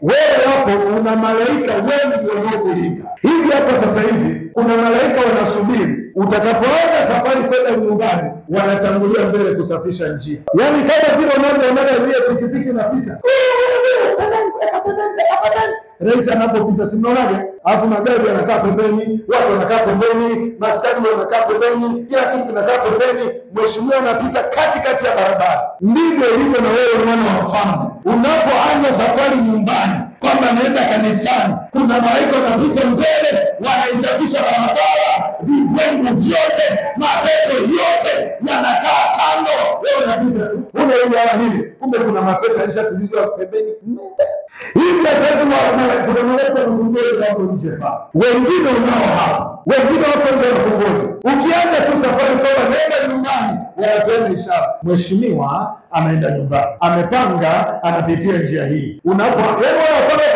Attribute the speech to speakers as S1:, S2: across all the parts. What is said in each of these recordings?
S1: wewe hapo una malaika wengi wanaokulinda. Hivi hapa sasa hivi kuna malaika wanasubiri utakapoanza safari kwenda nyumbani, wanatangulia mbele kusafisha njia. Yaani kama vile unavyoona ile pikipiki inapita, rais anapopita, si mnaonaje? Alafu magari yanakaa pembeni, watu wanakaa pembeni, maskari wanakaa pembeni, kila kitu kinakaa pembeni, mheshimiwa anapita katikati ya barabara. Ndivyo ilivyo na wewe mwana wa mfalme. Unapoanza safari nyumbani kwamba naenda kanisani, kuna malaika wanapita mbele, wanaisafisha barabara, vibwengu vyote, mapepo yote yanakaa kando, wewe unapita tu. Kuna ile ya nini? Kumbe kuna mapepo yalishatulizwa pembeni. Hivi sasa kuna malaika wanakungoja hapo nje pa. Wengine unao hapa, wengine wapo nje wanakungoja. Ukianza tu safari kwa nenda nyumbani, wanapeana ishara. Mheshimiwa anaenda nyumbani, amepanga anapitia njia hii. Unapanga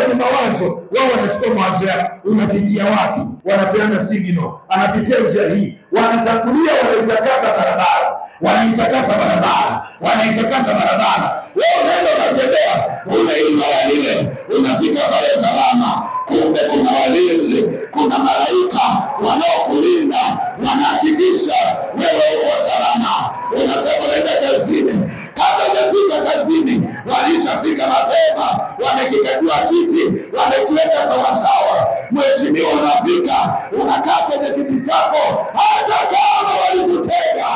S1: kwenye mawazo, wao wanachukua mawazo yako, unapitia wapi? Wanapeana signal, anapitia njia hii. Wanatangulia, wanaitakasa barabara, wanaitakasa barabara, wanaitakasa barabara. Wewe unaenda unatembea, unainua lile, unafika pale salama. Kumbe kuna walinzi, kuna malaika wanaokulinda, wanahakikisha wewe uko salama. Unasema unaenda kazini, kabla hujafika kazini walishafika mapema, wamekikagua kiti, wamekiweka sawa sawa. Mheshimiwa unafika, unakaa kwenye kiti chako, hata kama walikutega,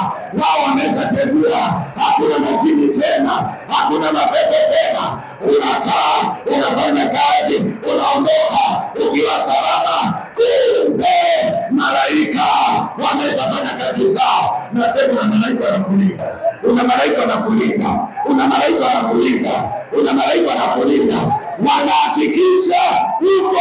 S1: wao wameshategua, hakuna majini tena, hakuna mapepo tena. Unakaa, unafanya kazi, unaondoka ukiwa salama. Kumbe malaika wameshafanya kazi zao. Nasema una malaika wanakulinda, una malaika wanakulinda, una malaika wanakulinda, una malaika wanakulinda. Wanahakikisha uko